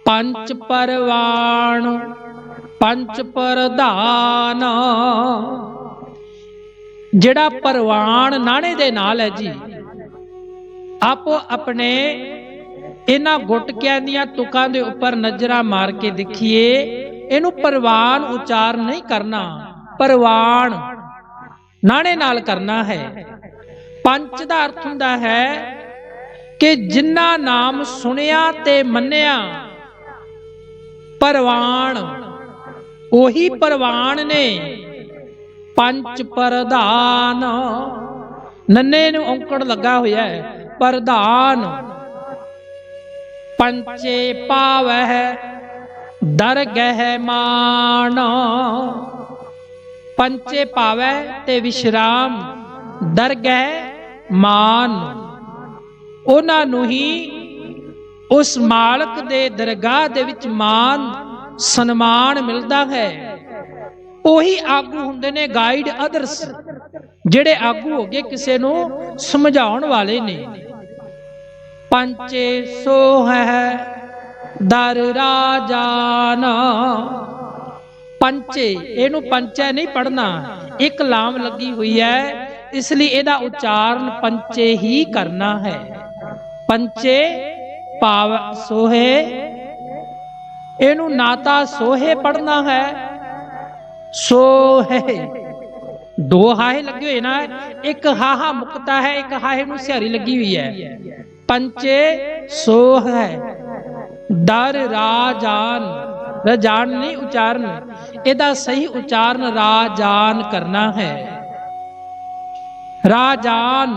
ਪੰਚ ਪਰਵਾਣ ਪੰਚ ਪ੍ਰਧਾਨ। ਜਿਹੜਾ ਪਰਵਾਣ ਨਾਣੇ ਦੇ ਨਾਲ ਹੈ ਜੀ, ਆਪੋ ਆਪਣੇ ਇਹਨਾਂ ਗੁਟਕਿਆਂ ਦੀਆਂ ਤੁਕਾਂ ਦੇ ਉੱਪਰ ਨਜ਼ਰਾਂ ਮਾਰ ਕੇ ਦੇਖੀਏ। ਇਹਨੂੰ ਪਰਵਾਨ ਉਚਾਰ ਨਹੀਂ ਕਰਨਾ, ਪਰਵਾਨ ਨਾਣੇ ਨਾਲ ਕਰਨਾ ਹੈ। ਪੰਚ ਦਾ ਅਰਥ ਹੁੰਦਾ ਹੈ ਕਿ ਜਿਨ੍ਹਾਂ ਨਾਮ ਸੁਣਿਆ ਤੇ ਮੰਨਿਆ, ਪਰਵਾਨ ਉਹੀ ਪਰਵਾਨ ਨੇ। ਪੰਚ ਪ੍ਰਧਾਨ, ਨੰਨੇ ਨੂੰ ਔਂਕੜ ਲੱਗਾ ਹੋਇਆ ਹੈ, ਪ੍ਰਧਾਨ। ਪੰਚੇ ਪਾਵਹਿ ਦਰਗਹਿ ਮਾਨ। ਪੰਚੇ ਪਾਵੈ ਤੇ ਵਿਸ਼ਰਾਮ, ਦਰਗਹਿ ਮਾਨ। ਉਹਨਾਂ ਨੂੰ ਹੀ ਉਸ ਮਾਲਕ ਦੇ ਦਰਗਾਹ ਦੇ ਵਿੱਚ ਮਾਨ ਸਨਮਾਨ ਮਿਲਦਾ ਹੈ। ਉਹੀ ਆਗੂ ਹੁੰਦੇ ਨੇ ਗਾਈਡ ਅਦਰਸ, ਜਿਹੜੇ ਆਗੂ ਹੋ ਗਏ ਕਿਸੇ ਨੂੰ ਸਮਝਾਉਣ ਵਾਲੇ ਨੇ। ਪੰਚੇ ਸੋਹੈ ਦਰ ਰਾਜਾਨ। ਪੰਚੇ, ਇਹਨੂੰ ਪੰਚੈ ਨਹੀਂ ਪੜਨਾ, ਇੱਕ ਲਾਮ ਲੱਗੀ ਹੋਈ ਹੈ, ਇਸ ਲਈ ਇਹਦਾ ਉਚਾਰਨ ਪੰਚੇ ਹੀ ਕਰਨਾ ਹੈ। ਪੰਚੇ ਪਾਵ ਸੋਹੇ, ਇਹਨੂੰ ਨਾ ਤਾਂ ਸੋਹੇ ਪੜਨਾ ਹੈ, ਸੋਹੇ ਦੋ ਹਾਹੇ ਲੱਗੇ ਹੋਏ ਨਾ, ਇੱਕ ਹਾਹਾ ਮੁਕਤਾ ਹੈ, ਇੱਕ ਹਾਹੇ ਨੂੰ ਸਿਹਾਰੀ ਲੱਗੀ ਹੋਈ ਹੈ। ਪੰਚੇ ਸੋਹ ਹੈ ਦਰ ਰਾਜਾਨ, ਰਾਜਾਨ ਨਹੀਂ ਉਚਾਰਨ, ਇਹਦਾ ਸਹੀ ਉਚਾਰਨ ਰਾਜਾਨ ਕਰਨਾ ਹੈ। ਰਾਜਾਨ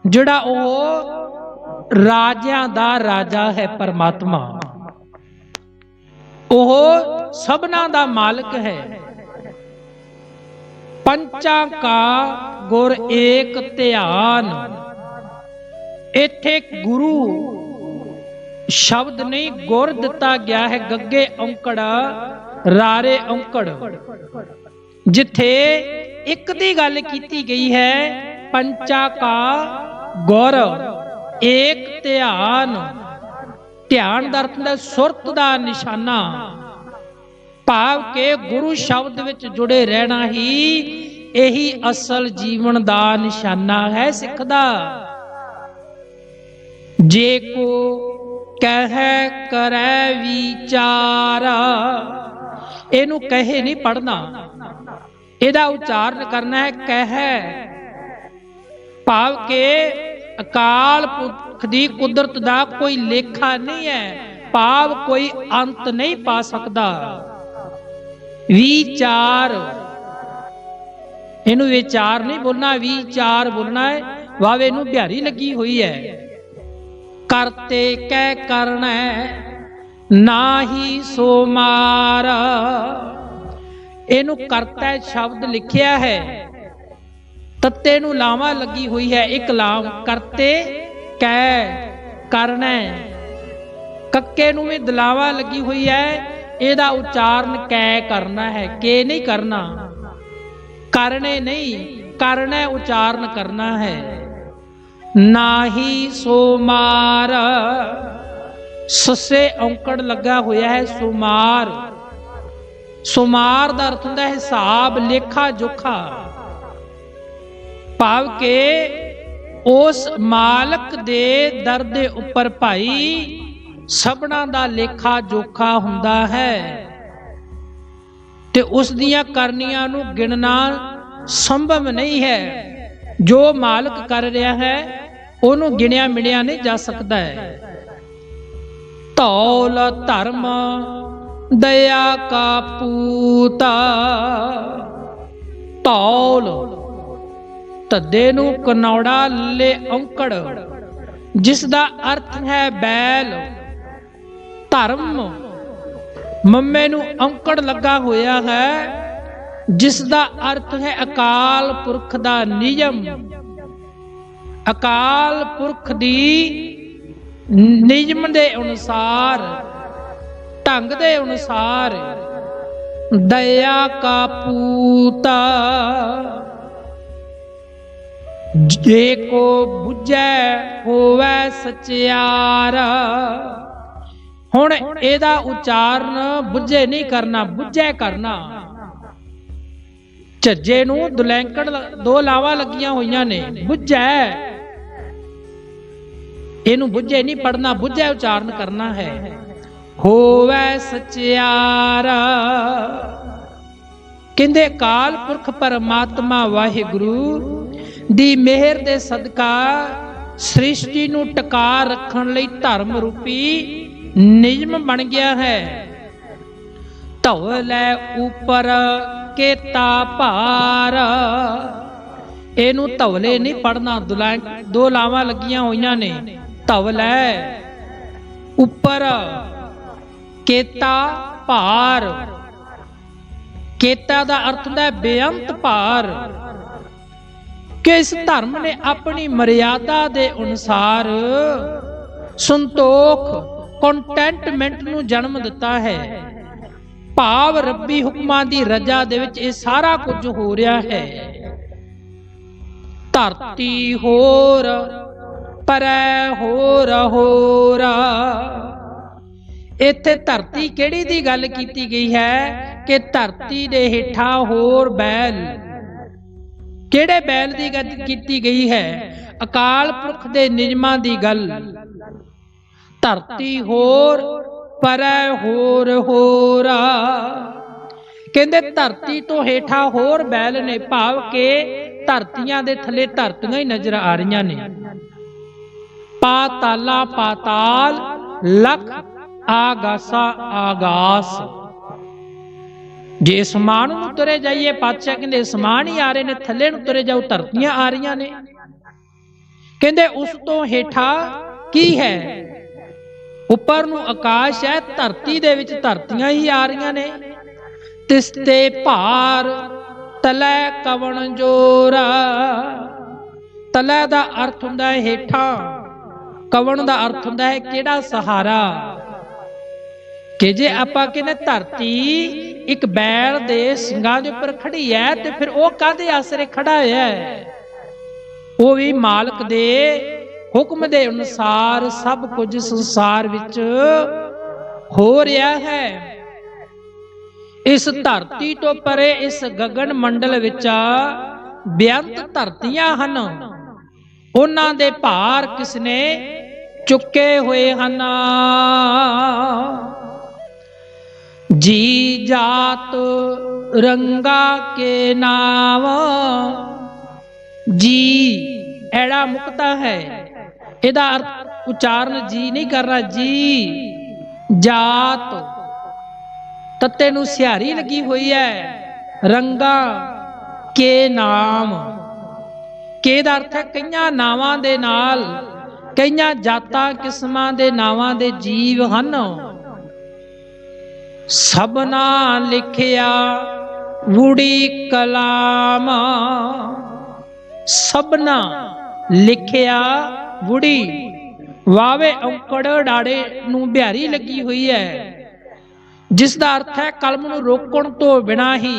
ਜਿਹੜਾ ਉਹ ਰਾਜਿਆਂ ਦਾ ਰਾਜਾ ਹੈ, ਪਰਮਾਤਮਾ, ਉਹ ਸਭਨਾਂ ਦਾ ਮਾਲਕ ਹੈ। ਪੰਚਾਂ ਕਾ ਗੁਰ ਏਕ ਧਿਆਨ। ਇੱਥੇ ਗੁਰੂ ਸ਼ਬਦ ਨਹੀਂ, ਗੁਰ ਦਿੱਤਾ ਗਿਆ ਹੈ, ਗੱਗੇ ਔਂਕੜ ਰਾਰੇ ਔਂਕੜ। ਜਿੱਥੇ ਇੱਕ ਦੀ ਗੱਲ ਕੀਤੀ ਗਈ ਹੈ, ਪੰਚਾਂ ਕਾ ਗੁਰ ਏਕ ਧਿਆਨ। ਧਿਆਨ ਦਾ ਅਰਥ ਹੁੰਦਾ ਸੁਰਤ ਦਾ ਨਿਸ਼ਾਨਾ, ਭਾਵ ਕਿ ਗੁਰੂ ਸ਼ਬਦ ਵਿੱਚ ਜੁੜੇ ਰਹਿਣਾ ਹੀ ਇਹੀ ਅਸਲ ਜੀਵਨ ਦਾ ਨਿਸ਼ਾਨਾ ਹੈ ਸਿੱਖ ਦਾ। ਜੇ ਕੋ ਕਹਿ ਕਰੈ ਵਿਚਾਰ, ਇਹਨੂੰ ਕਹੇ ਨਹੀਂ ਪੜਨਾ, ਇਹਦਾ ਉਚਾਰਨ ਕਰਨਾ ਹੈ ਕਹਿ, ਭਾਵ ਕਿ ਅਕਾਲ ਪੁਰਖ ਦੀ ਕੁਦਰਤ ਦਾ ਕੋਈ ਲੇਖਾ ਨਹੀਂ ਹੈ, ਭਾਵ ਕੋਈ ਅੰਤ ਨਹੀਂ ਪਾ ਸਕਦਾ। ਵਿਚਾਰ, ਇਹਨੂੰ ਵਿਚਾਰ ਨਹੀਂ ਬੋਲਣਾ, ਵਿਚਾਰ ਬੋਲਣਾ ਹੈ। ਵਾਵੇ ਨੂੰ ਬਿਹਾਰੀ ਲੱਗੀ ਹੋਈ ਹੈ। ਕਰਤੇ ਕਹਿ ਕਰਨਾ ਨਾਹੀ ਸੋ ਮਾਰ, ਇਹਨੂੰ ਕਰਤਾ ਸ਼ਬਦ ਲਿਖਿਆ ਹੈ, ਤੱਤੇ ਨੂੰ ਲਾਵਾ ਲੱਗੀ ਹੋਈ ਹੈ, ਇੱਕ ਲਾਮ ਕਰਤੇ ਕਹਿ ਕਰਨਾ, ਕੱਕੇ ਨੂੰ ਵੀ ਦਲਾਵਾ ਲੱਗੀ ਹੋਈ ਹੈ, ਇਹਦਾ ਉਚਾਰਨ ਕੈ ਕਰਨਾ ਹੈ, ਕੇ ਨਹੀਂ ਕਰਨਾ, ਕਰਨੇ ਨਹੀਂ, ਕਰਨਾ ਉਚਾਰਨ ਕਰਨਾ ਹੈ। ਨਾਹੀ ਸੋ ਮਾਰ, ਸੱਸੇ ਔਂਕੜ ਲੱਗਾ ਹੋਇਆ ਹੈ, ਸੁਮਾਰ। ਸੁਮਾਰ ਦਾ ਅਰਥ ਹੁੰਦਾ ਹੈ ਹਿਸਾਬ, ਲੇਖਾ ਜੋਖਾ, ਭਾਵ ਕਿ ਉਸ ਮਾਲਕ ਦੇ ਦਰ ਦੇ ਉੱਪਰ ਭਾਈ ਸਭਨਾਂ ਦਾ ਲੇਖਾ ਜੋਖਾ ਹੁੰਦਾ ਹੈ, ਤੇ ਉਸ ਦੀਆਂ ਕਰਨੀਆਂ ਨੂੰ ਗਿਣਨਾ ਸੰਭਵ ਨਹੀਂ ਹੈ। ਜੋ ਮਾਲਕ ਕਰ ਰਿਹਾ ਹੈ ਉਹਨੂੰ ਗਿਣਿਆ ਮਿਣਿਆ ਨਹੀਂ ਜਾ ਸਕਦਾ ਹੈ। ਧੌਲ ਧਰਮ ਦਇਆ ਕਾ ਪੂਤਾ, ਧੌਲ ਧੱਦੇ ਨੂੰ ਕਨੌੜਾ ਲੈ ਔਂਕੜ, ਜਿਸ ਦਾ ਅਰਥ ਹੈ ਬੈਲ। ਧਰਮ ਮੰਮੇ ਨੂੰ ਔਂਕੜ ਲੱਗਾ ਹੋਇਆ ਹੈ, ਜਿਸ ਦਾ ਅਰਥ ਹੈ ਅਕਾਲ ਪੁਰਖ ਦਾ ਨਿਯਮ, ਅਕਾਲ ਪੁਰਖ ਦੀ ਨਿਯਮ ਦੇ ਅਨੁਸਾਰ, ਢੰਗ ਦੇ ਅਨੁਸਾਰ। ਦਇਆ ਕਾ ਪੂਤਾ, ਜੇ ਕੋ ਬੁਝੈ ਹੋਵੈ ਸਚਿਆਰ, हुण इहदा उचारण बुझे नहीं करना, बुझे करना। झज्जे नूं दुलैंकड़ दो लावां लगियां होईयां ने, बुझे, इहनूं बुझे नहीं पढ़ना, बुझे उचारण करना है। होवै सचियार, कहंदे काल पुरख परमात्मा वाहिगुरु दी मेहर दे सदका सृष्टि नूं टका रखण लई धर्म रूपी नियम बन गया है। धौलै उपर केता भार, इहनूं धौले नहीं पढ़ना, दो लावां लगियां होईयां ने। धौलै उपर केता भार, केता दा अर्थ है बेअंत भार, कि इस धर्म ने अपनी मर्यादा दे अनुसार संतोख कंटेंटमेंट नूं जन्म दिता है। भाव रब्बी हुक्मां दी रजा दे विच इह सारा कुछ हो रहा है। धरती होर परै होर होर, इत्थे धरती किहड़ी दी गल कीती गई है कि धरती दे हेठा होर बैल, किहड़े बैल दी गल कीती गई है? अकाल पुरख दे नियमां दी गल। धरती होर परै होर होर, कहंदे धरती तो हेठा होर बैल ने, भाव के धरतियां दे थले धरतियां ही नजर आ रही ने। पाताला पाताल, लख आगासा आगास। जे समान नूं तुरे जाइए, पातशाह कहंदे समान ही आ रहे ने, थले नूं तुरे जाओ धरतियां आ रही ने। कहंदे उस तो हेठा की है? उपर नूं आकाश है, धरती दे विच धरतियां ही आ रही ने। तिसते भार तलै कवण जोरा, तलै दा अर्थ हुंदा है हेठा, कवण दा अर्थ हुंदा है किहड़ा सहारा। कि जे आपां कहने धरती एक बैल दे ਸਿੰਘਾਂ ਦੇ ਉੱਪਰ खड़ी है, तो फिर वो काहदे आसरे खड़ा है? वो भी मालक दे हुक्म दे अनुसार सब कुछ संसार विच हो रहा है। इस धरती तो परे इस गगन मंडल विच बेअंत धरतियां हन, उन्हां दे भार किसने चुके हुए हन। जी जात रंगा के नाम, जी एड़ा मुक्ता है, इहदा अर्थ उचारण जी नहीं कर रहा। जी जात तत्ते नूं सिहारी लगी हुई है, रंगा के नाम, के दा अर्थ है कईयां नावां दे नाल, कईयां जातां किस्मां दे नावां दे जीव हन। सबना लिखिया वुड़ी कलाम, सबना लिखिया वुड़ी, वावे औंकड़ डाड़े नूं बिहारी लगी हुई है, जिसका अर्थ है कलम नूं रोकण तो बिना ही।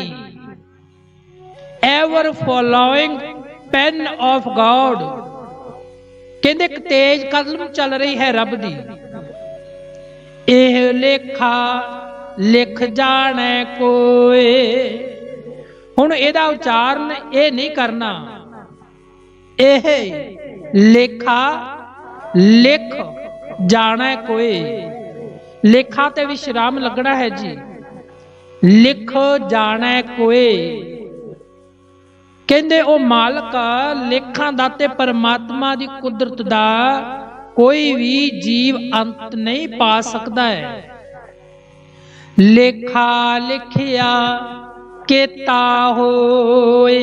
Ever following pain of God, कहंदे एक तेज कलम चल रही है रब दी। एह लेखा लिख जाने कोई, हुण इहदा उचारण ये नहीं करना। एह लेखा लिख जाने कोई, लेखा ते विश्राम लगना है जी। लिख जाने कोई, कहंदे ओ मालक लेखां दा ते परमात्मा दी कुदरत दा कोई भी जीव अंत नहीं पा सकता है। लेखा लिखिया केता होए,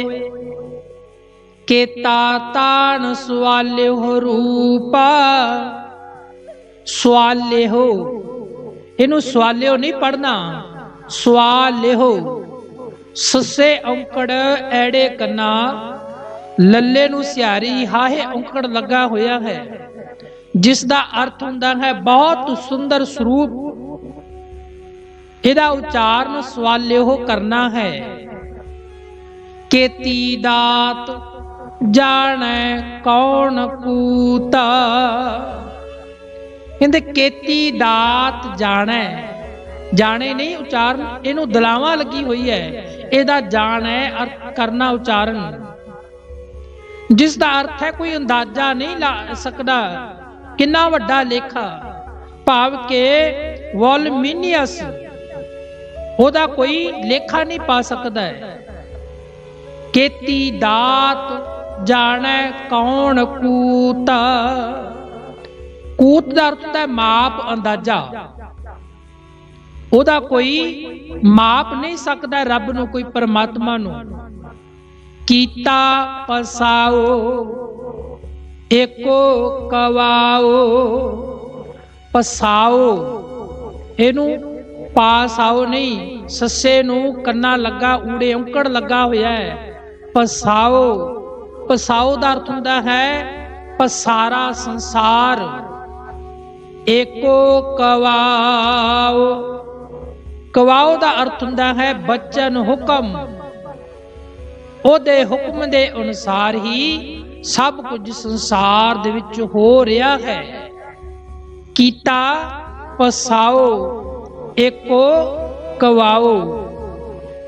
केता तान सवाले हो रूपा, सवाले हो, इनू सवाले हो नहीं पढ़ना, सवाले हो। ससे औंकड़ एड़े कन्ना, लल्ले नू सियारी हाहे औंकड़ लगा होया है, जिसदा अर्थ हुंदा है बहुत सुंदर स्वरूप। इहदा उचारण सवाले हो करना है। केती दात जाने कौन कूता, ਕਹਿੰਦੇ ਕੀਤੀ ਦਾਤ ਜਾਣੈ, ਜਾਣੇ ਨਹੀਂ ਉਚਾਰਨ, ਇਹਨੂੰ ਦਲਾਵਾਂ ਲੱਗੀ ਹੋਈ ਹੈ, ਇਹਦਾ ਜਾਣ ਹੈ ਅਰਥ ਕਰਨਾ ਉਚਾਰਨ, ਜਿਸ ਦਾ ਅਰਥ ਹੈ ਕੋਈ ਅੰਦਾਜ਼ਾ ਨਹੀਂ ਲਾ ਸਕਦਾ ਕਿੰਨਾ ਵੱਡਾ ਲੇਖਾ, ਭਾਵ ਕਿ ਵੋਲਮੀਨੀਅਸ, ਉਹਦਾ ਕੋਈ ਲੇਖਾ ਨਹੀਂ ਪਾ ਸਕਦਾ ਹੈ। ਕੀਤੀ ਦਾਤ ਜਾਣੈ ਕੌਣ ਕੂਤ, ਕੂਤ ਦਾ ਅਰਥ ਹੈ ਮਾਪ, ਅੰਦਾਜ਼ਾ, ਉਹਦਾ ਕੋਈ ਮਾਪ ਨਹੀਂ ਸਕਦਾ ਰੱਬ ਨੂੰ, ਕੋਈ ਪਰਮਾਤਮਾ ਨੂੰ। ਕੀਤਾ ਪਸਾਓ ਏਕੋ ਕਵਾਓ, ਪਸਾਓ ਇਹਨੂੰ ਪਾਸਾਓ ਨਹੀਂ, ਸੱਸੇ ਨੂੰ ਕੰਨਾ ਲੱਗਾ ਊੜੇ ਔਂਕੜ ਲੱਗਾ ਹੋਇਆ ਹੈ, ਪਸਾਓ। ਪਸਾਓ ਦਾ ਅਰਥ ਹੁੰਦਾ ਹੈ ਪਸਾਰਾ ਸੰਸਾਰ। ਏਕੋ ਕਵਾਓ, ਕਵਾਓ ਦਾ ਅਰਥ ਹੁੰਦਾ ਹੈ ਬਚਨ ਹੁਕਮ, ਉਹਦੇ ਹੁਕਮ ਦੇ ਅਨੁਸਾਰ ਹੀ ਸਭ ਕੁਝ ਸੰਸਾਰ ਦੇ ਵਿੱਚ ਹੋ ਰਿਹਾ ਹੈ। ਕੀਤਾ ਪਸਾਓ ਏਕੋ ਕਵਾਓ,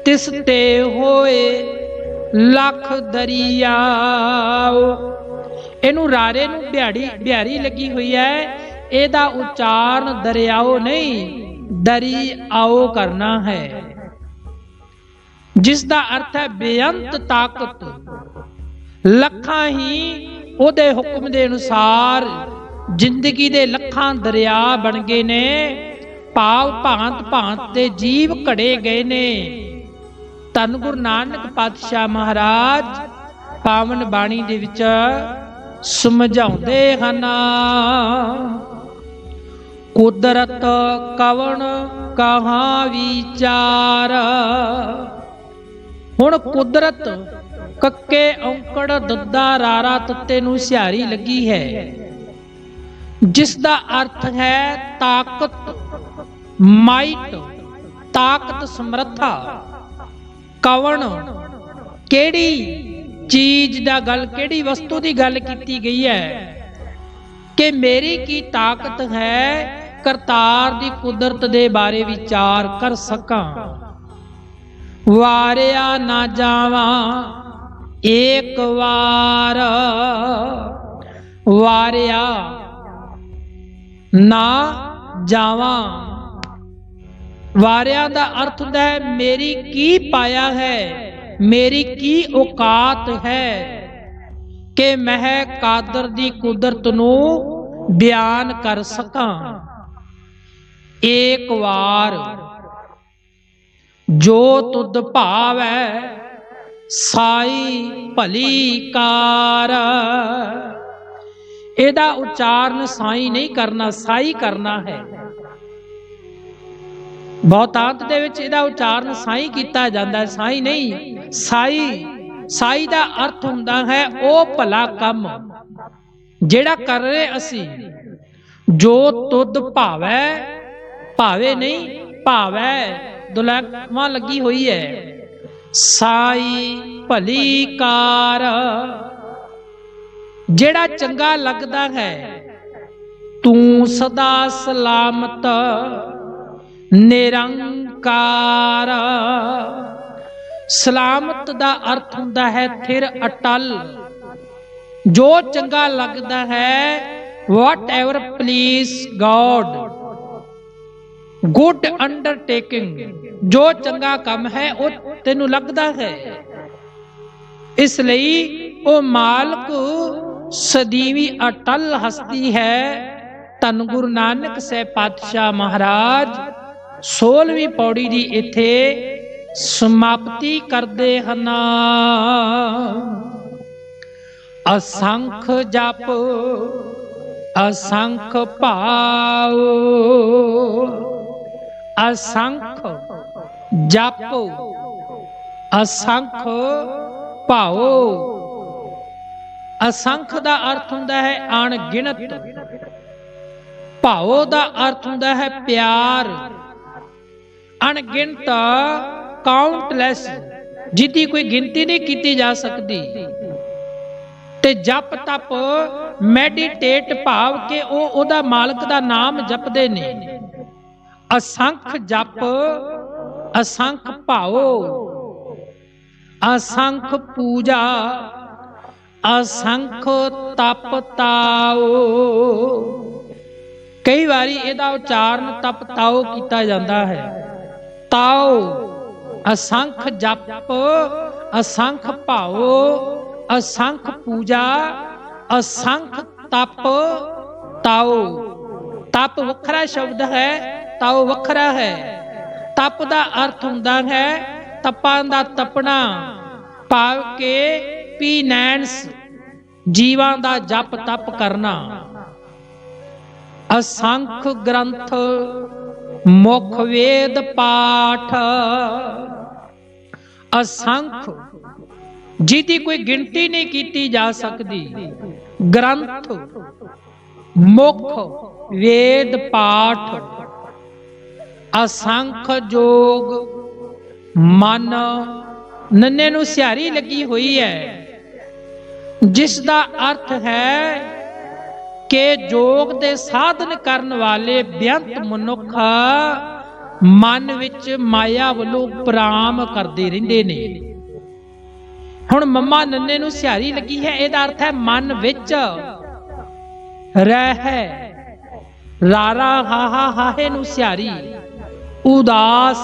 ਤਿਸ ਤੇ ਹੋਏ ਲੱਖ ਦਰਿਆਓ। ਇਹਨੂੰ ਰਾਰੇ ਨੂੰ ਬਿਹਾਰੀ ਲੱਗੀ ਹੋਈ ਹੈ, ਇਹਦਾ ਉਚਾਰਨ ਦਰਿਆਓ ਨਹੀਂ ਦਰਿਆਓ ਕਰਨਾ ਹੈ, ਜਿਸ ਦਾ ਅਰਥ ਹੈ ਬੇਅੰਤ ਤਾਕਤ। ਲੱਖਾਂ ਹੀ ਉਹਦੇ ਹੁਕਮ ਦੇ ਅਨੁਸਾਰ ਜ਼ਿੰਦਗੀ ਦੇ ਲੱਖਾਂ ਦਰਿਆ ਬਣ ਗਏ ਨੇ, ਭਾਵ ਭਾਂਤ ਭਾਂਤ ਦੇ ਜੀਵ ਘੜੇ ਗਏ ਨੇ। ਧੰਨ ਗੁਰੂ ਨਾਨਕ ਪਾਤਸ਼ਾਹ ਮਹਾਰਾਜ ਪਾਵਨ ਬਾਣੀ ਦੇ ਵਿੱਚ ਸਮਝਾਉਂਦੇ ਹਨ, ਕੁਦਰਤ ਕਵਣ ਕਹਾਂ ਵਿਚਾਰ। ਹੁਣ ਕੁਦਰਤ ਕੱਕੇ ਔਂਕੜ ਦੱਦਾ ਰਾਰਾ ਤੱਤੇ ਨੂੰ ਸਿਹਾਰੀ ਲੱਗੀ ਹੈ, ਜਿਸ ਦਾ ਅਰਥ ਹੈ ਤਾਕਤ, ਮਾਈਟ, ਤਾਕਤ, ਸਮਰੱਥਾ। ਕਵਣ ਕਿਹੜੀ ਚੀਜ਼ ਦਾ ਗੱਲ, ਕਿਹੜੀ ਵਸਤੂ ਦੀ ਗੱਲ ਕੀਤੀ ਗਈ ਹੈ ਕਿ ਮੇਰੀ ਕੀ ਤਾਕਤ ਹੈ ਕਰਤਾਰ ਦੀ ਕੁਦਰਤ ਦੇ ਬਾਰੇ ਵਿਚਾਰ ਕਰ ਸਕਾਂ। ਵਾਰਿਆ ਨਾ ਜਾਵਾਂ ਏਕ ਵਾਰ, ਵਾਰਿਆ ਨਾ ਜਾਵਾਂ, ਵਾਰਿਆ ਦਾ ਅਰਥ ਹੁੰਦਾ ਹੈ ਮੇਰੀ ਕੀ ਪਾਇਆ ਹੈ, ਮੇਰੀ ਕੀ ਔਕਾਤ ਹੈ ਕਿ ਮੈਂ ਕਾਦਰ ਦੀ ਕੁਦਰਤ ਨੂੰ ਬਿਆਨ ਕਰ ਸਕਾਂ। ਏਕ ਵਾਰ ਜੋ ਤੁਧ ਭਾਵੈ ਸਾਈ ਭਲੀ ਕਾਰ। ਇਹਦਾ ਉਚਾਰਨ ਸਾਈ ਨਹੀਂ ਕਰਨਾ, ਸਾਈ ਕਰਨਾ ਹੈ। ਬਹੁਤਾਂਤ ਦੇ ਵਿੱਚ ਇਹਦਾ ਉਚਾਰਨ ਸਾਈ ਕੀਤਾ ਜਾਂਦਾ ਹੈ, ਸਾਈ ਨਹੀਂ, ਸਾਈ। ਸਾਈ ਦਾ ਅਰਥ ਹੁੰਦਾ ਹੈ ਉਹ ਭਲਾ ਕੰਮ ਜਿਹੜਾ ਕਰ ਰਹੇ ਅਸੀਂ। ਜੋ ਤੁਧ ਭਾਵੈ, ਭਾਵੇ ਨਹੀਂ ਭਾਵੈ, ਦੁਲੈਖਵਾਂ ਲੱਗੀ ਹੋਈ ਹੈ। ਸਾਈ ਭਲੀ ਕਾਰ, ਜਿਹੜਾ ਚੰਗਾ ਲੱਗਦਾ ਹੈ। ਤੂੰ ਸਦਾ ਸਲਾਮਤ ਨਿਰੰਕਾਰ। ਸਲਾਮਤ ਦਾ ਅਰਥ ਹੁੰਦਾ ਹੈ ਥਿਰ, ਅਟਲ। ਜੋ ਚੰਗਾ ਲੱਗਦਾ ਹੈ, whatever please God, good undertaking, ਜੋ ਚੰਗਾ ਕੰਮ ਹੈ ਉਹ ਤੈਨੂੰ ਲੱਗਦਾ ਹੈ। ਇਸ ਲਈ ਉਹ ਮਾਲਕ ਸਦੀਵੀ ਅਟਲ ਹਸਤੀ ਹੈ। ਧੰਨ ਗੁਰੂ ਨਾਨਕ ਸਾਹਿਬ ਪਾਤਸ਼ਾਹ ਮਹਾਰਾਜ 16ਵੀਂ ਪੌੜੀ ਦੀ ਇੱਥੇ ਸਮਾਪਤੀ ਕਰਦੇ ਹਨ। ਅਸੰਖ ਜਪ ਅਸੰਖ ਭਾਉ, ਅਸੰਖ ਜਪ ਅਸੰਖ ਭਾਉ। ਅਸੰਖ ਦਾ ਅਰਥ ਹੁੰਦਾ ਹੈ ਅਣਗਿਣਤ, ਭਾਉ ਦਾ ਅਰਥ ਹੁੰਦਾ ਹੈ ਪਿਆਰ। ਅਣਗਿਣਤ, ਕਾਊਂਟਲੈਸ, ਜਿਹਦੀ ਕੋਈ ਗਿਣਤੀ ਨਹੀਂ ਕੀਤੀ ਜਾ ਸਕਦੀ। ਤੇ ਜਪ ਤਪ ਮੈਡੀਟੇਟ ਭਾਵ ਕਿ ਉਹ ਉਹਦਾ ਮਾਲਕ ਦਾ ਨਾਮ ਜਪਦੇ ਨੇ। ਅਸੰਖ ਜਪ ਅਸੰਖ ਭਾਉ, ਅਸੰਖ ਪੂਜਾ ਅਸੰਖ ਤਪ ਤਾਉ। ਕਈ ਵਾਰੀ ਇਹਦਾ ਉਚਾਰਨ ਤਪ ਤਾਉ ਕੀਤਾ ਜਾਂਦਾ ਹੈ। ਤਾਉ ਅਸੰਖ ਜਪ ਅਸੰਖ ਭਾਉ ਅਸੰਖ ਪੂਜਾ ਅਸੰਖ ਤਪ ਤਾਉ। ਤਪ ਵੱਖਰਾ ਸ਼ਬਦ ਹੈ, ਤਾਉ ਵੱਖਰਾ ਹੈ। ਤਪ ਦਾ ਅਰਥ ਹੁੰਦਾ ਹੈ ਤਪਾਂ ਦਾ ਤਪਣਾ, ਭਾਵ ਕਿ ਪੀਨੈਂਸ, ਜੀਵਾਂ ਦਾ ਜਪ ਤਪ ਕਰਨਾ। ਅਸੰਖ ਗ੍ਰੰਥ ਮੁਖ ਵੇਦ ਪਾਠ, ਅਸੰਖ ਜਿਹਦੀ ਕੋਈ ਗਿਣਤੀ ਨਹੀਂ ਕੀਤੀ ਜਾ ਸਕਦੀ। ਗ੍ਰੰਥ ਮੁਖ ਵੇਦ ਪਾਠ, ਅਸੰਖ ਜੋਗ ਮਨ। ਨੰਨੇ ਨੂੰ ਸਿਹਾਰੀ ਲੱਗੀ ਹੋਈ ਹੈ, ਜਿਸ ਦਾ ਅਰਥ ਹੈ ਕਿ ਜੋਗ ਦੇ ਸਾਧਨ ਕਰਨ ਵਾਲੇ ਬੇਅੰਤ ਮਨੁੱਖ ਮਨ ਵਿੱਚ ਮਾਇਆ ਵੱਲੋਂ ਉਪਰਾਮ ਕਰਦੇ ਰਹਿੰਦੇ ਨੇ। ਹੁਣ ਮੰਮਾ ਨੰਨੇ ਨੂੰ ਸਿਹਾਰੀ ਲੱਗੀ ਹੈ, ਇਹਦਾ ਅਰਥ ਹੈ ਮਨ ਵਿੱਚ ਰਹਿ। ਰਾਰਾ ਹਾਹਾ ਹਾਹੇ ਨੂੰ ਸਿਹਾਰੀ। ਉਦਾਸ,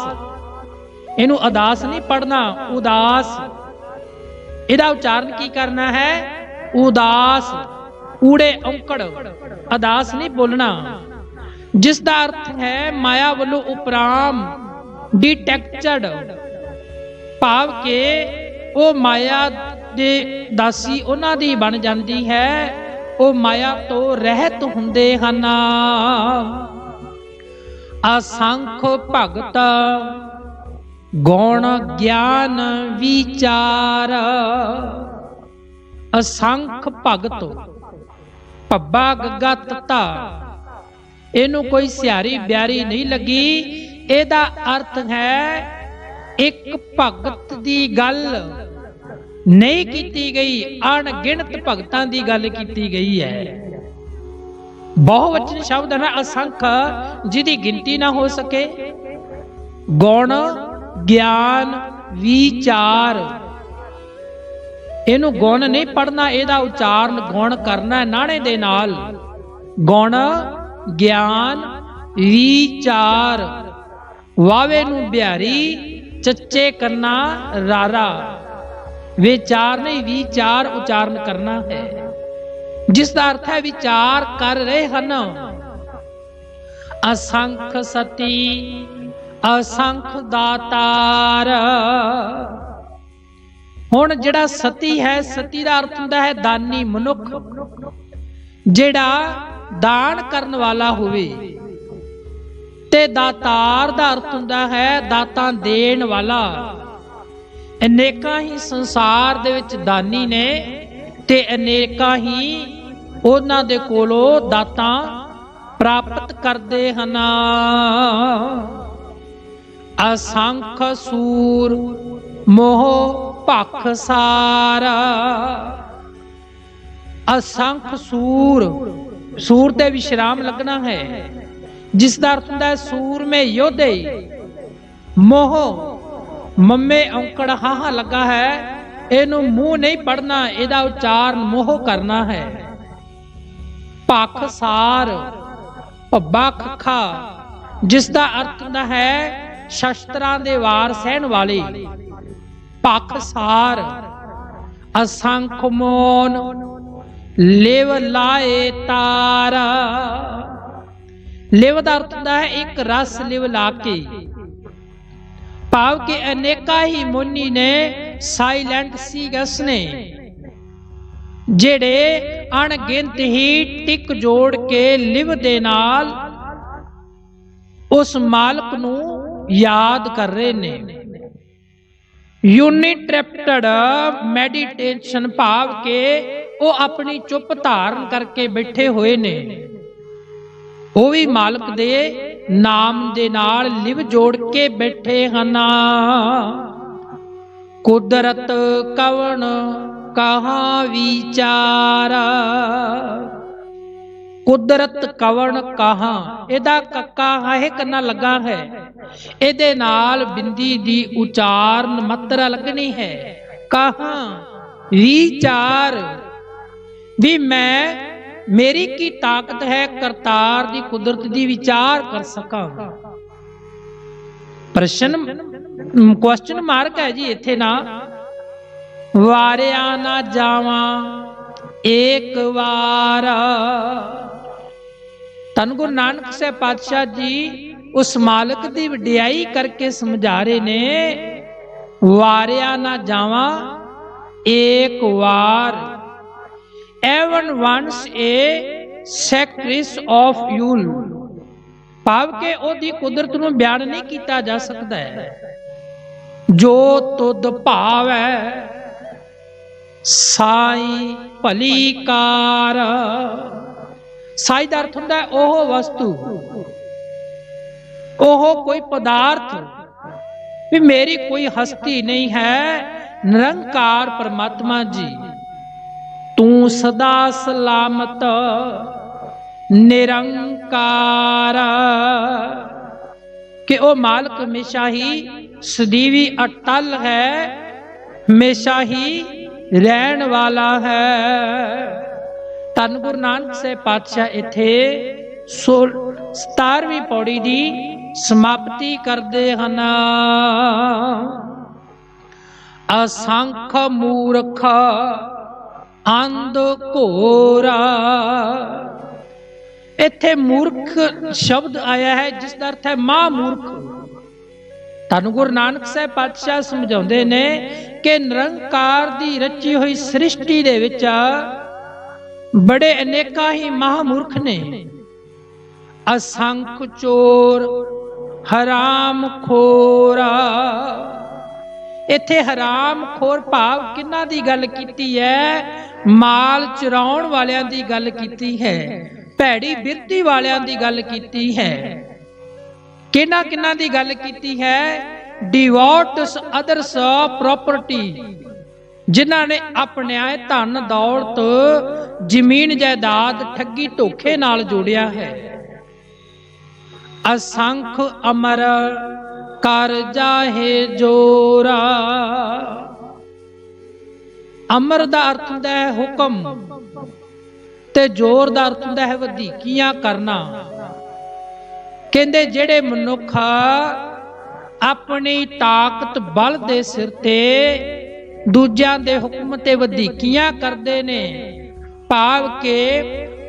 ਇਹਨੂੰ ਅਦਾਸ ਨਹੀਂ ਪੜਨਾ, ਉਦਾਸ। ਇਹਦਾ ਉਚਾਰਨ ਕੀ ਕਰਨਾ ਹੈ? ਉਦਾਸ, ਊੜੇ ਔਂਕੜ, ਅਦਾਸ ਨਹੀਂ ਬੋਲਣਾ। ਜਿਸ ਦਾ ਅਰਥ ਹੈ ਮਾਇਆ ਵੱਲੋਂ ਉਪਰਾਮ, ਡਿਟੈਕਟਡ, ਭਾਵ ਕਿ ਉਹ ਮਾਇਆ ਦੇ ਦਾਸੀ ਉਹਨਾਂ ਦੀ ਬਣ ਜਾਂਦੀ ਹੈ, ਉਹ ਮਾਇਆ ਤੋਂ ਰਹਿਤ ਹੁੰਦੇ ਹਨ। ਅਸੰਖ ਭਗਤ ਗੁਣ ਗਿਆਨ ਵਿਚਾਰ। ਅਸੰਖ ਭਗਤ, ਭੱਬਾ ਗੱਗਾ ਤੱਤਾ, ਇਹਨੂੰ ਕੋਈ ਸਿਹਾਰੀ ਬਿਆਰੀ ਨਹੀਂ ਲੱਗੀ। ਇਹਦਾ ਅਰਥ ਹੈ ਇੱਕ ਭਗਤ ਦੀ ਗੱਲ ਨਹੀਂ ਕੀਤੀ ਗਈ, ਅਣਗਿਣਤ ਭਗਤਾਂ ਦੀ ਗੱਲ ਕੀਤੀ ਗਈ ਹੈ। ਬਹੁਵਚਨ ਸ਼ਬਦ ਹੈ ਅਸੰਖ, ਜਿਹਦੀ ਗਿਣਤੀ ਨਾ ਹੋ ਸਕੇ। ਗੁਣ ਗਿਆਨ ਵਿਚਾਰ, ਇਹਨੂੰ ਗੁਣ ਨਹੀਂ ਪੜਨਾ, ਇਹਦਾ ਉਚਾਰਨ ਗੁਣ ਕਰਨਾ ਨਾਣੇ ਦੇ ਨਾਲ। ਗੁਣ ਗਿਆਨ ਵਿਚਾਰ, ਵਾਵੇ ਨੂੰ ਬਿਹਾਰੀ, ਚੱਚੇ ਕਰਨਾ ਰਾਰਾ। ਵਿਚਾਰ ਨਹੀਂ, ਵਿਚਾਰ ਉਚਾਰਨ ਕਰਨਾ ਹੈ, ਜਿਸ ਦਾ ਅਰਥ ਹੈ ਵਿਚਾਰ ਕਰ ਰਹੇ ਹਨ। ਅਸੰਖ ਸਤੀ ਅਸੰਖ ਦਾਤਾਰ। ਹੁਣ ਜਿਹੜਾ ਸਤੀ ਹੈ, ਸਤੀ ਦਾ ਅਰਥ ਹੁੰਦਾ ਹੈ ਦਾਨੀ ਮਨੁੱਖ, ਜਿਹੜਾ ਦਾਨ ਕਰਨ ਵਾਲਾ ਹੋਵੇ। ਤੇ ਦਾਤਾਰ ਦਾ ਅਰਥ ਹੁੰਦਾ ਹੈ ਦਾਤਾਂ ਦੇਣ ਵਾਲਾ। ਅਨੇਕਾਂ ਹੀ ਸੰਸਾਰ ਦੇ ਵਿੱਚ ਦਾਨੀ ਨੇ ਤੇ ਅਨੇਕਾਂ ਹੀ ਉਹਨਾਂ ਦੇ ਕੋਲੋਂ ਦਾਤਾਂ ਪ੍ਰਾਪਤ ਕਰਦੇ ਹਨ। ਅਸੰਖ ਸੂਰ ਮੋਹ ਭਖ ਸਾਰ। ਅਸੰਖ ਸੂਰ, ਸੂਰ ਤੇ ਵਿਸ਼ਰਾਮ ਲੱਗਣਾ ਹੈ, ਜਿਸ ਦਾ ਅਰਥ ਹੁੰਦਾ ਹੈ ਸੂਰਮੇ ਯੋਧੇ। ਮੋਹ ਮੰਮੇ ਔਂਕੜ ਹਾਹਾ ਲੱਗਾ ਹੈ, ਇਹਨੂੰ ਮੂੰਹ ਨਹੀਂ ਪੜਨਾ, ਇਹਦਾ ਉਚਾਰਨ ਮੋਹ ਕਰਨਾ ਹੈ। ਭਖ ਸਾਰ, ਭੱਬਾ ਖੱਖਾ, ਜਿਸ ਦਾ ਅਰਥ ਹੁੰਦਾ ਹੈ ਸ਼ਸਤਰਾਂ ਦੇ ਵਾਰ ਸਹਿਣ ਵਾਲੇ। ਭਖ ਸਾਰ। ਅਸੰਖ ਮੋਨ ਲਿਵ ਲਾਏ ਤਾਰ। ਲਿਵ ਦਾ ਅਰਥ ਹੁੰਦਾ ਹੈ ਇੱਕ ਰਸ ਲਿਵ ਲਾ ਕੇ, ਭਾਵ ਕਿ ਅਨੇਕਾਂ ਹੀ ਮੁਨੀ ਨੇ, ਸਾਇਲੈਂਟ ਸੀਗਸ ਨੇ, ਜਿਹੜੇ ਅਣਗਿਣਤ ਹੀ ਟਿਕ ਜੋੜ ਕੇ ਲਿਵ ਦੇ ਨਾਲ ਉਸ ਮਾਲਕ ਨੂੰ ਯਾਦ ਕਰ ਰਹੇ ਨੇ। ਯੂਨਿਟ੍ਰਿਪਟਡ ਮੈਡੀਟੇਸ਼ਨ, ਭਾਵ ਕਿ ਉਹ ਆਪਣੀ ਚੁੱਪ ਧਾਰਨ ਕਰਕੇ ਬੈਠੇ ਹੋਏ ਨੇ। ਉਹ ਵੀ ਮਾਲਕ ਦੇ ਨਾਮ ਦੇ ਨਾਲ ਲਿਵ ਜੋੜ ਕੇ ਬੈਠੇ ਹਨ। ਕੁਦਰਤ ਕਵਣ कहाँ विचार, कुदरत कवण कहाँ। ਇਹਦਾ ਕੱਕਾ ਹਾਹੇ ਕੰਨਾ ਲੱਗਾ ਹੈ, ਇਹਦੇ ਨਾਲ ਬਿੰਦੀ ਦੀ ਉਚਾਰਨ ਮਾਤਰਾ ਲੱਗਣੀ ਹੈ। ਕਹਾਂ ਵਿਚਾਰ, ਵੀ ਮੈਂ ਮੇਰੀ ਕੀ ਤਾਕਤ ਹੈ ਕਰਤਾਰ ਦੀ ਕੁਦਰਤ ਦੀ ਵਿਚਾਰ ਕਰ ਸਕਾਂ। ਪ੍ਰਸ਼ਨ ਕੁਐਸਚਨ ਮਾਰਕ ਹੈ ਜੀ ਇੱਥੇ ਨਾ। ਵਾਰਿਆ ਨਾ ਜਾਵਾਂ ਏਕ ਵਾਰ। ਧੰਨ ਗੁਰੂ ਨਾਨਕ ਸਾਹਿਬ ਪਾਤਸ਼ਾਹ ਜੀ ਉਸ ਮਾਲਕ ਦੀ ਵਡਿਆਈ ਕਰਕੇ ਸਮਝਾ ਰਹੇ ਨੇ, ਵਾਰਿਆ ਨਾ ਜਾਵਾਂ ਏਕ ਵਾਰ, even once a sacrifice of yule। ਭਾਵ ਕਿ ਉਹਦੀ ਕੁਦਰਤ ਨੂੰ ਬਿਆਨ ਨਹੀਂ ਕੀਤਾ ਜਾ ਸਕਦਾ ਹੈ। ਜੋ ਤੁਧ ਭਾਵੈ ਸਾਈ ਭਲੀ ਕਾਰ। ਸਾਈ ਦਾ ਅਰਥ ਹੁੰਦਾ ਉਹ ਵਸਤੂ, ਉਹ ਕੋਈ ਪਦਾਰਥ, ਵੀ ਮੇਰੀ ਕੋਈ ਹਸਤੀ ਨਹੀਂ ਹੈ, ਨਿਰੰਕਾਰ ਪਰਮਾਤਮਾ ਜੀ ਤੂੰ ਸਦਾ ਸਲਾਮਤ ਨਿਰੰਕਾਰ। ਕਿ ਉਹ ਮਾਲਕ ਹਮੇਸ਼ਾ ਹੀ ਸਦੀਵੀ ਅਟਲ ਹੈ, ਹਮੇਸ਼ਾ ਹੀ ਰਹਿਣ ਵਾਲਾ ਹੈ। ਧੰਨ ਗੁਰੂ ਨਾਨਕ ਸਾਹਿਬ ਪਾਤਸ਼ਾਹ ਇੱਥੇ 17ਵੀਂ ਪੌੜੀ ਦੀ ਸਮਾਪਤੀ ਕਰਦੇ ਹਨ। ਅਸੰਖ ਮੂਰਖ ਅੰਧ ਘੋਰਾ। ਇੱਥੇ ਮੂਰਖ ਸ਼ਬਦ ਆਇਆ ਹੈ ਜਿਸ ਦਾ ਅਰਥ ਹੈ ਮਹਾਂਮੂਰਖ। ਧੰਨ ਗੁਰੂ ਨਾਨਕ ਸਾਹਿਬ ਪਾਤਸ਼ਾਹ ਸਮਝਾਉਂਦੇ ਨੇ ਕਿ ਨਿਰੰਕਾਰ ਦੀ ਰਚੀ ਹੋਈ ਸ੍ਰਿਸ਼ਟੀ ਦੇ ਵਿੱਚ ਬੜੇ ਅਨੇਕਾਂ ਹੀ ਮਹਾਂਮੂਰਖ ਨੇ। ਅਸੰਖ ਚੋਰ ਹਰਾਮ ਖੋਰਾ। ਇੱਥੇ ਹਰਾਮ ਖੋਰ ਭਾਵ ਕਿਹਨਾਂ ਦੀ ਗੱਲ ਕੀਤੀ ਹੈ? ਮਾਲ ਚੁਰਾਉਣ ਵਾਲਿਆਂ ਦੀ ਗੱਲ ਕੀਤੀ ਹੈ, ਭੈੜੀ ਬਿਰਤੀ ਵਾਲਿਆਂ ਦੀ ਗੱਲ ਕੀਤੀ ਹੈ। ਕਿਹਨਾਂ ਕਿਹਨਾਂ ਦੀ ਗੱਲ ਕੀਤੀ ਹੈ? ਡਿਵੋਟਸ ਅਦਰਸ ਪ੍ਰਾਪਰਟੀ, ਜਿਨ੍ਹਾਂ ਨੇ ਆਪਣੇ ਧਨ ਦੌਲਤ ਜ਼ਮੀਨ ਜਾਇਦਾਦ ਠੱਗੀ ਧੋਖੇ ਨਾਲ ਜੋੜਿਆ ਹੈ। ਅਸੰਖ ਅਮਰ ਕਰ ਜਾਹੇ ਜੋਰਾ। ਅਮਰ ਦਾ ਅਰਥ ਹੁੰਦਾ ਹੈ ਹੁਕਮ, ਤੇ ਜ਼ੋਰ ਦਾ ਅਰਥ ਹੁੰਦਾ ਹੈ ਵਧੀਕੀਆਂ ਕਰਨਾ। ਕਹਿੰਦੇ ਜਿਹੜੇ ਮਨੁੱਖ ਆਪਣੀ ਤਾਕਤ ਬਲ ਦੇ ਸਿਰ ਤੇ ਦੂਜਿਆਂ ਦੇ ਹੁਕਮ ਤੇ ਵਧੀਕੀਆਂ ਕਰਦੇ ਨੇ, ਭਾਵ ਕਿ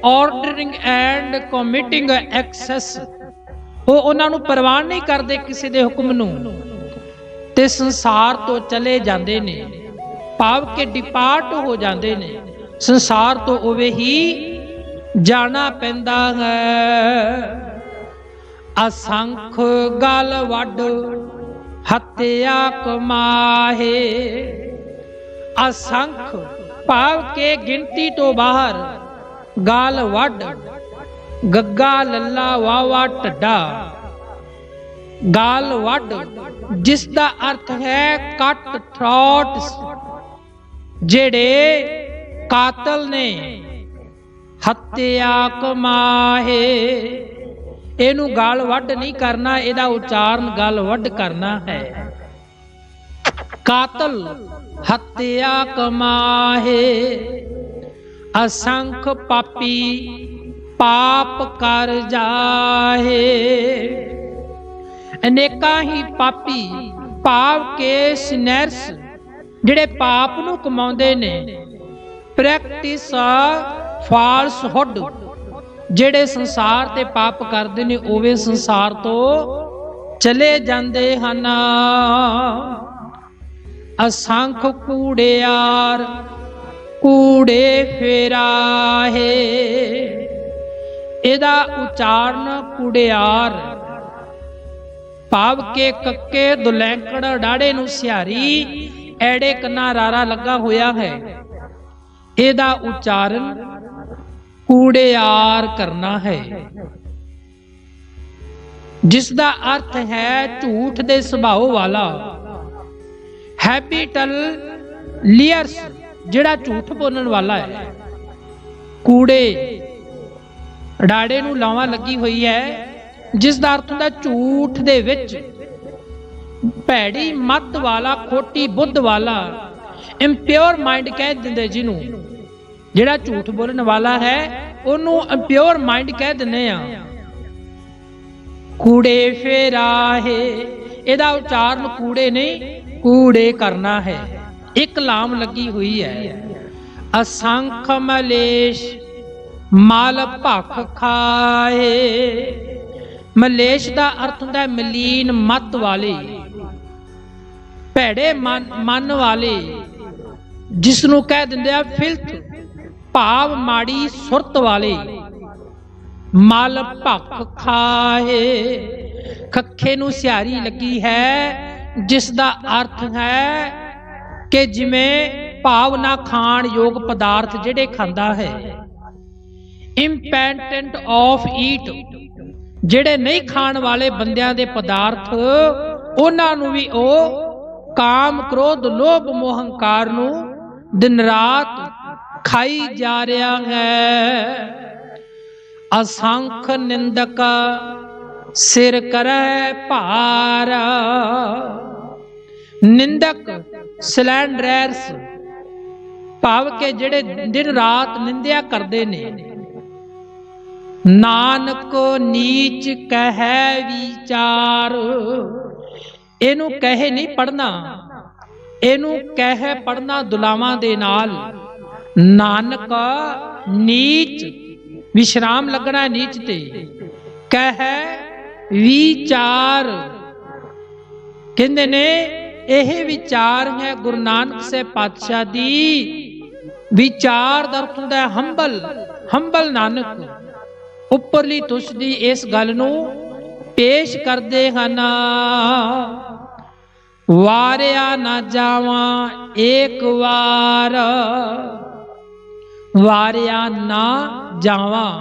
ਆਰਡਰਿੰਗ ਐਂਡ ਕਮਿਟਿੰਗ ਐਕਸੈਸ, ਉਹ ਉਹਨਾਂ ਨੂੰ ਪ੍ਰਵਾਨ ਨਹੀਂ ਕਰਦੇ ਕਿਸੇ ਦੇ ਹੁਕਮ ਨੂੰ, ਤੇ ਸੰਸਾਰ ਤੋਂ ਚਲੇ ਜਾਂਦੇ ਨੇ, ਭਾਵ ਕਿ ਡਿਪਾਰਟ ਹੋ ਜਾਂਦੇ ਨੇ। ਸੰਸਾਰ ਤੋਂ ਉਵੇਂ ਹੀ ਜਾਣਾ ਪੈਂਦਾ ਹੈ। ਅਸੰਖ ਗਲ ਵੱਡ ਹੱਤਿਆ ਕਮਾਹੇ। ਅਸੰਖ ਭਾਵ ਕਿ ਗਿਣਤੀ ਤੋਂ ਬਾਹਰ, ਗਲ ਵੱਡ ਗੱਗਾ ਲੱਲਾ ਵਾਵਾ ਢੱਡਾ, ਗਾਲ ਵੱਡ ਜਿਸ ਦਾ ਅਰਥ ਹੈ ਕੱਟ ਥ੍ਰੋਟਸ, ਜਿਹੜੇ ਕਾਤਲ ਨੇ। ਹੱਤਿਆ ਕਮਾਹੇ, ਇਹਨੂੰ ਗਾਲ ਵੱਡ ਨਹੀਂ ਕਰਨਾ, ਇਹਦਾ ਉਚਾਰਨ ਗਾਲ ਵੱਡ ਕਰਨਾ ਹੈ। ਕਾਤਲ ਹੱਤਿਆ ਕਮਾਹੇ। ਅਸੰਖ ਪਾਪੀ ਪਾਪ ਕਰ ਜਾਹੇ। ਅਨੇਕਾਂ ਹੀ ਪਾਪੀ ਭਾਵ ਕੇ ਸਿਨਰਸ, ਜਿਹੜੇ ਪਾਪ ਨੂੰ ਕਮਾਉਂਦੇ ਨੇ। ਪ੍ਰੈਕਟਿਸ ਫਾਲਸਹੁੱਡ, ਜਿਹੜੇ ਸੰਸਾਰ ਤੇ ਪਾਪ ਕਰਦੇ ਨੇ ਉਵੇਂ ਸੰਸਾਰ ਤੋਂ ਚਲੇ ਜਾਂਦੇ ਹਨ। ਅਸੰਖ ਕੂੜਿਆਰ ਕੂੜੇ ਫੇਰਾਹੇ। ਇਹਦਾ ਉਚਾਰਨ ਕੁੜਿਆਰ ਭਾਵ ਕੇ ਕੱਕੇ ਦੁਲੈਂਕੜ ਡਾੜੇ ਨੂੰ ਸਿਹਾਰੀ ਐੜੇ ਕੰਨਾ ਰਾਰਾ ਲੱਗਾ ਹੋਇਆ ਹੈ। ਇਹਦਾ ਉਚਾਰਨ ਕੂੜਿਆਰ ਕਰਨਾ ਹੈ, ਜਿਸ ਦਾ ਅਰਥ ਹੈ ਝੂਠ ਦੇ ਸੁਭਾਅ ਵਾਲਾ। ਹੈਬਿਟਲ ਲੀਅਰਸ, ਜਿਹੜਾ ਝੂਠ ਬੋਲਣ ਵਾਲਾ ਹੈ। ਕੂੜੇ ਡਾੜੇ ਨੂੰ ਲਾਵਾਂ ਲੱਗੀ ਹੋਈ ਹੈ, ਜਿਸ ਦਾ ਅਰਥ ਹੁੰਦਾ ਝੂਠ ਦੇ ਵਿੱਚ, ਭੈੜੀ ਮੱਤ ਵਾਲਾ, ਖੋਟੀ ਬੁੱਧ ਵਾਲਾ, ਇੰਪਿਓਰ ਮਾਈਂਡ ਕਹਿ ਦਿੰਦੇ ਜਿਹਨੂੰ। ਜਿਹੜਾ ਝੂਠ ਬੋਲਣ ਵਾਲਾ ਹੈ ਉਹਨੂੰ ਇੰਪਿਓਰ ਮਾਈਂਡ ਕਹਿ ਦਿੰਦੇ ਆ। ਕੂੜੇ ਫੇਰਾਹੇ, ਇਹਦਾ ਉਚਾਰਨ ਕੂੜੇ ਨਹੀਂ, ਕੂੜੇ ਕਰਨਾ ਹੈ। ਇੱਕ ਲਾਮ ਲੱਗੀ ਹੋਈ ਹੈ। ਅਸੰਖ ਮਲੇਸ਼ ਮਲ ਭਖ ਖਾਏ। ਮਲੇਸ਼ ਦਾ ਅਰਥ ਹੁੰਦਾ ਮਲੀਨ ਮਤ ਵਾਲੇ, ਭੈੜੇ ਮਨ ਵਾਲੇ, ਜਿਸ ਨੂੰ ਕਹਿ ਦਿੰਦੇ ਆ ਫਿਲਥ, ਭਾਵ ਮਾੜੀ ਸੁਰਤ ਵਾਲੇ। ਮਲ ਭਖ ਖਾਏ, ਖੱਖੇ ਨੂੰ ਸਿਹਾਰੀ ਲੱਗੀ ਹੈ, ਜਿਸ ਦਾ ਅਰਥ ਹੈ ਕਿ ਜਿਵੇਂ ਭਾਵ ਨਾ ਖਾਣ ਯੋਗ ਪਦਾਰਥ ਜਿਹੜੇ ਖਾਂਦਾ ਹੈ। ਇੰਪੈਟੈਂਟ ਆਫ ਈਟ, ਜਿਹੜੇ ਨਹੀਂ ਖਾਣ ਵਾਲੇ ਬੰਦਿਆਂ ਦੇ ਪਦਾਰਥ, ਉਹਨਾਂ ਨੂੰ ਵੀ ਉਹ ਕਾਮ ਕ੍ਰੋਧ ਲੋਭ ਮੋਹ ਹੰਕਾਰ ਨੂੰ ਦਿਨ ਰਾਤ ਖਾਈ ਜਾ ਰਿਹਾ ਹੈ। ਅਸੰਖ ਨਿੰਦਕ ਸਿਰ ਕਰੈ ਭਾਰ। ਨਿੰਦਕ ਸਲੈਂਡਰਰਸ, ਭਾਵ ਕਿ ਜਿਹੜੇ ਦਿਨ ਰਾਤ ਨਿੰਦਿਆ ਕਰਦੇ ਨੇ। ਨਾਨਕ ਨੀਚ ਕਹਿ ਵਿਚਾਰ, ਇਹਨੂੰ ਕਹੇ ਨਹੀਂ ਪੜਨਾ, ਇਹਨੂੰ ਕਹਿ ਪੜਨਾ ਦੁਲਾਵਾਂ ਦੇ ਨਾਲ। ਨਾਨਕ ਨੀਚ, ਵਿਸ਼ਰਾਮ ਲੱਗਣਾ ਨੀਚ ਤੇ, ਕਹਿ ਵਿਚਾਰ, ਕਹਿੰਦੇ ਨੇ ਇਹ ਵਿਚਾਰ ਹੈ ਗੁਰੂ ਨਾਨਕ ਸਾਹਿਬ ਪਾਤਸ਼ਾਹ ਦੀ। ਵਿਚਾਰ ਦਾ ਅਰਥ ਹੁੰਦਾ ਹੰਬਲ, ਹੰਬਲ ਨਾਨਕ, ਉੱਪਰਲੀ ਤੁਸ ਦੀ ਇਸ ਗੱਲ ਨੂੰ ਪੇਸ਼ ਕਰਦੇ ਹਨ। ਵਾਰਿਆ ਨਾ ਜਾਵਾਂ ਏਕ ਵਾਰ, ਵਾਰਿਆ ਨਾ ਜਾਵਾਂ,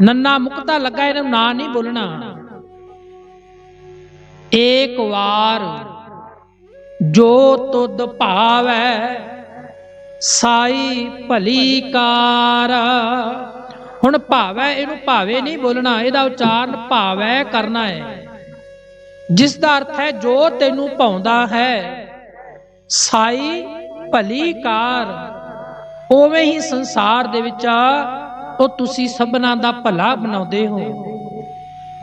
ਨੰਨਾ ਮੁਕਤਾ ਲੱਗਾ, ਇਹਨੂੰ ਨਾ ਨਹੀਂ ਬੋਲਣਾ। ਏਕ ਵਾਰ ਜੋ ਤੁਧ ਭਾਵੈ ਸਾਈ ਭਲੀ ਕਾਰ। ਹੁਣ ਭਾਵੈ, ਇਹਨੂੰ ਭਾਵੇ ਨਹੀਂ ਬੋਲਣਾ, ਇਹਦਾ ਉਚਾਰਨ ਭਾਵੈ ਕਰਨਾ ਹੈ, ਜਿਸ ਦਾ ਅਰਥ ਹੈ ਜੋ ਤੈਨੂੰ ਭਾਉਂਦਾ ਹੈ। ਸਾਈ ਭਲੀ ਕਾਰ, ਉਵੇਂ ਹੀ ਸੰਸਾਰ ਦੇ ਵਿੱਚ ਉਹ ਤੁਸੀਂ ਸਭਨਾਂ ਦਾ ਭਲਾ ਬਣਾਉਂਦੇ ਹੋ,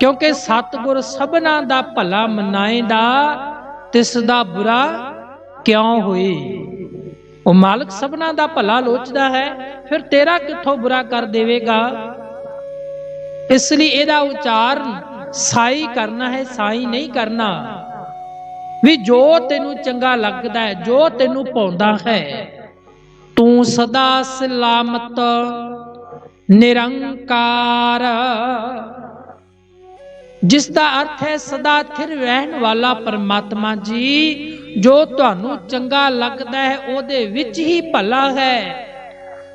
ਕਿਉਂਕਿ ਸਤਿਗੁਰ ਸਭਨਾਂ ਦਾ ਭਲਾ ਮਨਾਏਂਦਾ, ਤਿਸ ਦਾ ਬੁਰਾ ਕਿਉਂ ਹੋਏ। ਉਹ ਮਾਲਕ ਸਭਨਾਂ ਦਾ ਭਲਾ ਲੋਚਦਾ ਹੈ, ਫਿਰ ਤੇਰਾ ਕਿੱਥੋਂ ਬੁਰਾ ਕਰ ਦੇਵੇਗਾ। ਇਸ ਲਈ ਇਹਦਾ ਉਚਾਰਨ ਸਾਈ ਕਰਨਾ ਹੈ, ਸਾਈ ਨਹੀਂ ਕਰਨਾ। ਵੀ ਜੋ ਤੈਨੂੰ ਚੰਗਾ ਲੱਗਦਾ ਹੈ, ਜੋ ਤੈਨੂੰ ਭਾਉਂਦਾ ਹੈ। ਤੂੰ ਸਦਾ ਸਲਾਮਤ ਨਿਰੰਕਾਰ, ਜਿਸ ਦਾ ਅਰਥ ਹੈ ਸਦਾ ਸਥਿਰ ਰਹਿਣ ਵਾਲਾ ਪਰਮਾਤਮਾ ਜੀ। ਜੋ ਤੁਹਾਨੂੰ ਚੰਗਾ ਲੱਗਦਾ ਹੈ ਉਹਦੇ ਵਿੱਚ ਹੀ ਭਲਾ ਹੈ।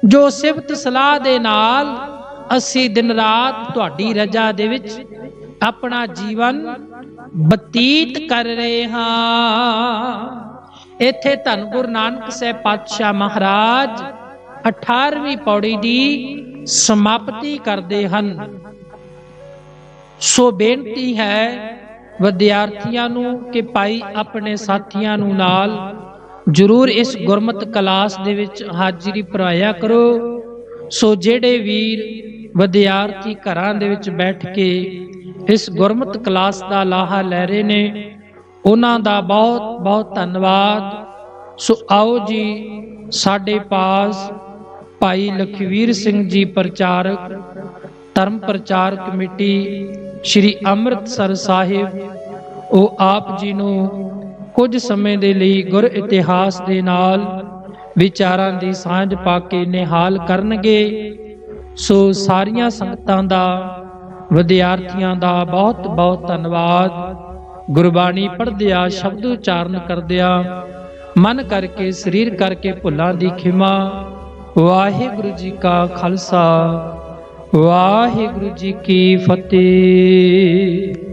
ਜੋ ਸਿਫਤ ਸਲਾਹ ਦੇ ਨਾਲ ਅਸੀਂ ਦਿਨ ਰਾਤ ਤੁਹਾਡੀ ਰਜ਼ਾ ਦੇ ਵਿੱਚ ਆਪਣਾ ਜੀਵਨ ਬਤੀਤ ਕਰ ਰਹੇ ਹਾਂ। ਇੱਥੇ ਧੰਨ ਗੁਰੂ ਨਾਨਕ ਸਾਹਿਬ ਪਾਤਸ਼ਾਹ ਮਹਾਰਾਜ 18ਵੀਂ ਪੌੜੀ ਦੀ ਸਮਾਪਤੀ ਕਰਦੇ ਹਨ। ਸੋ ਬੇਨਤੀ ਹੈ ਵਿਦਿਆਰਥੀਆਂ ਨੂੰ ਕਿ ਭਾਈ ਆਪਣੇ ਸਾਥੀਆਂ ਨੂੰ ਨਾਲ ਜ਼ਰੂਰ ਇਸ ਗੁਰਮਤਿ ਕਲਾਸ ਦੇ ਵਿੱਚ ਹਾਜ਼ਰੀ ਭਰਾਇਆ ਕਰੋ। ਸੋ ਜਿਹੜੇ ਵੀਰ ਵਿਦਿਆਰਥੀ ਘਰਾਂ ਦੇ ਵਿੱਚ ਬੈਠ ਕੇ ਇਸ ਗੁਰਮਤਿ ਕਲਾਸ ਦਾ ਲਾਹਾ ਲੈ ਰਹੇ ਨੇ, ਉਹਨਾਂ ਦਾ ਬਹੁਤ ਬਹੁਤ ਧੰਨਵਾਦ। ਸੋ ਆਓ ਜੀ, ਸਾਡੇ ਪਾਸ ਭਾਈ ਲਖਵੀਰ ਸਿੰਘ ਜੀ ਪ੍ਰਚਾਰਕ, ਧਰਮ ਪ੍ਰਚਾਰ ਕਮੇਟੀ ਸ਼੍ਰੀ ਅੰਮ੍ਰਿਤਸਰ ਸਾਹਿਬ, ਉਹ ਆਪ ਜੀ ਨੂੰ ਕੁਝ ਸਮੇਂ ਦੇ ਲਈ ਗੁਰ ਇਤਿਹਾਸ ਦੇ ਨਾਲ ਵਿਚਾਰਾਂ ਦੀ ਸਾਂਝ ਪਾ ਕੇ ਨਿਹਾਲ ਕਰਨਗੇ। ਸੋ ਸਾਰੀਆਂ ਸੰਗਤਾਂ ਦਾ, ਵਿਦਿਆਰਥੀਆਂ ਦਾ ਬਹੁਤ ਬਹੁਤ ਧੰਨਵਾਦ। ਗੁਰਬਾਣੀ ਪੜ੍ਹਦਿਆਂ, ਸ਼ਬਦ ਉਚਾਰਨ ਕਰਦਿਆਂ, ਮਨ ਕਰਕੇ ਸਰੀਰ ਕਰਕੇ ਭੁੱਲਾਂ ਦੀ ਖਿਮਾ। ਵਾਹਿਗੁਰੂ ਜੀ ਕਾ ਖਾਲਸਾ, ਵਾਹਿਗੁਰੂ ਜੀ ਕੀ ਫਤਿਹ।